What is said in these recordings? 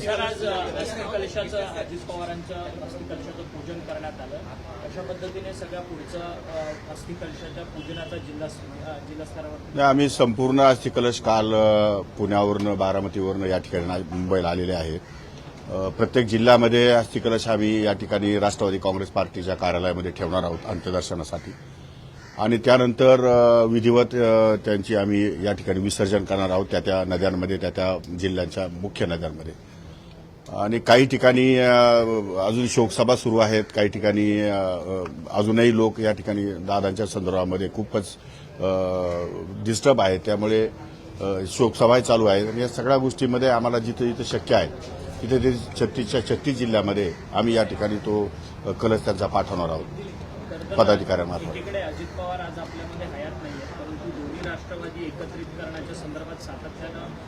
Sir, आज अस्थिकलशाचं अजित पवारांच्या अस्थिकलशाचं पूजन करण्यात आलं. अशा पद्धतीने सगळ्या पुढचं अस्थिकलशाच्या पूजनाचा जिल्हास्तरावर आम्ही संपूर्ण अस्थिकलश काल पुण्यावरनं बारामतीवरनं या ठिकाणी मुंबईला आलेले आहेत. प्रत्येक जिल्ह्यामध्ये अस्थिकलश आम्ही या ठिकाणी राष्ट्रवादी काँग्रेस पार्टीच्या कार्यालयामध्ये ठेवणार आहोत अंत्यदर्शनासाठी आणि त्यानंतर विधिवत त्यांची आम्ही या ठिकाणी विसर्जन करणार आहोत त्या नद्यांमध्ये त्या जिल्ह्यांच्या मुख्य नद्यांमध्ये. आणि काही ठिकाणी अजून शोकसभा सुरू आहेत, काही ठिकाणी अजूनही लोक या ठिकाणी दादांच्या संदर्भामध्ये खूपच डिस्टर्ब आहेत, त्यामुळे शोकसभाही चालू आहेत. आणि या सगळ्या गोष्टीमध्ये आम्हाला जिथे जिथे शक्य आहे तिथे 36 जिल्ह्यामध्ये आम्ही या ठिकाणी तो कलश त्यांचा पाठवणार आहोत पदाधिकाऱ्यांमार्फत. एकीकडे अजित पवार आज आपल्यामध्ये हयात नाहीये, परंतु दोन्ही राष्ट्रवादी एकत्रित करण्याच्या संदर्भात सातत्यानं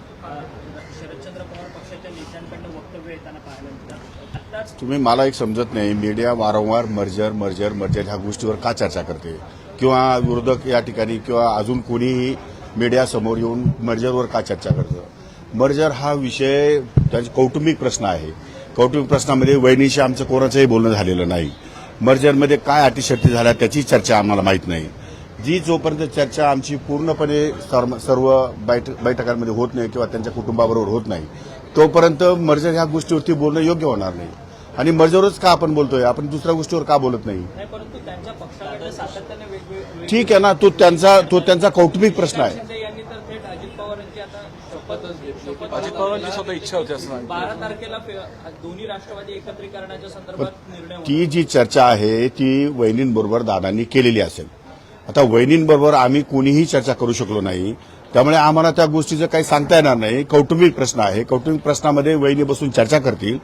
शरदचंद्र पवार पक्षाच्या नेत्यांकडून वक्तव्य येताना पाहायला मिळतात. आताच तुम्ही मला एक समजत नाही, मीडिया वारंवार मर्जर ह्या गोष्टीवर का चर्चा करते, किंवा विरोधक या ठिकाणी किंवा अजून कोणीही मीडियासमोर येऊन मर्जरवर का चर्चा करतं. मर्जर हा विषय त्यांचा कौटुंबिक प्रश्न आहे. कौटुंबिक प्रश्नामध्ये वहिनीशी आमचं कोणाचंही बोलणं झालेलं नाही. मर्जरमध्ये काय अटीशर्ती झाल्या त्याची चर्चा आम्हाला माहीत नाही. जी जोपर्यंत चर्चा आमची पूर्णपणे सर्व बैठकांमध्ये होत नाही किंवा त्यांच्या कुटुंबाबरोबर होत नाही तोपर्यंत मर्जर ह्या गोष्टीवरती बोलणं योग्य होणार नाही. आणि मर्जरच का आपण बोलतोय, आपण दुसऱ्या गोष्टीवर का बोलत नाही. परंतु त्यांच्या पक्षाकडे सातत्याने वेगवेगळे ठीक आहे ना, तो त्यांचा कौटुंबिक प्रश्न आहे. शिंदे यांनी तर थेट अजित पवारांची आता शपथच घेतली. अजित पवारांची स्वतः इच्छा होती असं 12 तारखेला दोन्ही राष्ट्रवादी एकत्रीकरणाच्या संदर्भात निर्णय होणार. ती जी चर्चा आहे ती वहिनींबरोबर दादांनी केलेली असेल. आता वहिनींबरोबर आम्ही कोणीही चर्चा करू शकलो नाही, त्यामुळे आम्हाला त्या गोष्टीचं काही सांगता येणार नाही. कौटुंबिक प्रश्न आहे. कौटुंबिक प्रश्नामध्ये वहिनी बसून चर्चा करतील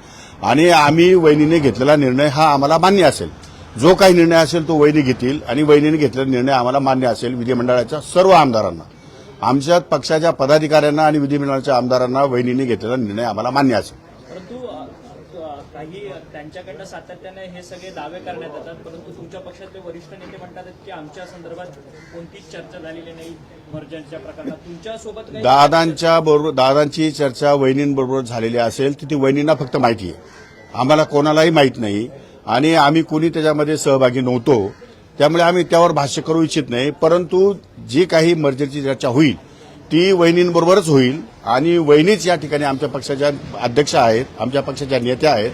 आणि आम्ही वहिनीने घेतलेला निर्णय हा आम्हाला मान्य असेल. जो काही निर्णय असेल तो वहिनी घेतील आणि वहिनीने घेतलेला निर्णय आम्हाला मान्य असेल. विधिमंडळाच्या सर्व आमदारांना, आमच्या पक्षाच्या पदाधिकाऱ्यांना आणि विधिमंडळाच्या आमदारांना वहिनीने घेतलेला निर्णय आम्हाला मान्य असेल. परंतु काही त्यांच्याकडनं सातत्याने हे सगळे दावे करण्यात येतात, परंतु तुमच्या पक्षातले वरिष्ठ नेते म्हणतात की आमच्या संदर्भात कोणतीच चर्चा झालेली नाही मर्जरच्या प्रकरणात. तुमच्यासोबत दादांची चर्चा वहिनींबरोबर झालेली असेल ती वहिनींना फक्त माहिती आहे, आम्हाला कोणालाही माहीत नाही आणि आम्ही कोणी त्याच्यामध्ये सहभागी नव्हतो, त्यामुळे आम्ही त्यावर भाष्य करू इच्छित नाही. परंतु जी काही मर्जरची चर्चा होईल ती वहिनींबरोबरच होईल आणि वहिनीच या ठिकाणी आमच्या पक्षाच्या अध्यक्ष आहेत, आमच्या पक्षाच्या नेत्या आहेत,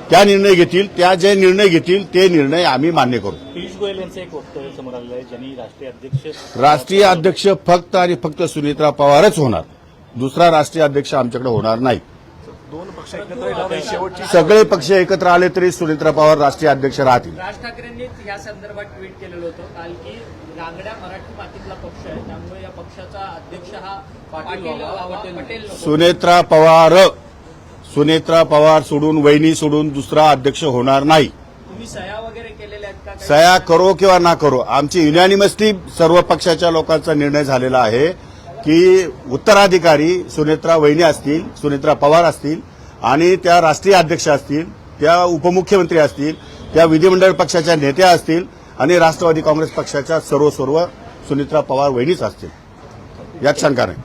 त्या निर्णय घेतील. त्या जे निर्णय घेतील ते निर्णय आम्ही मान्य करू. पियुष गोयल यांचं एक वक्तव्य समोर आलेलं आहे, ज्यांनी राष्ट्रीय अध्यक्ष फक्त आणि फक्त सुनेत्रा पवारच होणार, दुसरा राष्ट्रीय अध्यक्ष आमच्याकडे होणार नाही. दोन पक्ष एकत्र येणार शेवटची सगळे पक्ष एकत्र आले तरी सुनेत्रा पवार राष्ट्रीय अध्यक्ष राहतील. राज ठाकरेंनीच या संदर्भात ट्विट केलेलं होतं काल की रांगड्या मराठी मातीतला पक्ष आहे, त्यामुळे या पक्षाचा अध्यक्ष हा पटेल सुनेत्रा पवार सोडून वहिनी सोडून दुसरा अध्यक्ष होणार नाही. तुम्ही सह्या वगैरे केलेल्या आहेत का? सह्या करो किंवा ना करो, आमची युनॅनिमसली सर्व पक्षाच्या लोकांचा निर्णय झालेला आहे की उत्तराधिकारी सुनेत्रा वहिनी असतील, सुनेत्रा पवार असतील आणि त्या राष्ट्रीय अध्यक्ष असतील, त्या उपमुख्यमंत्री असतील, त्या विधिमंडळ पक्षाच्या नेत्या असतील आणि राष्ट्रवादी काँग्रेस पक्षाच्या सर्व सुनेत्रा पवार वहिनीच असतील, यात शंका नाही.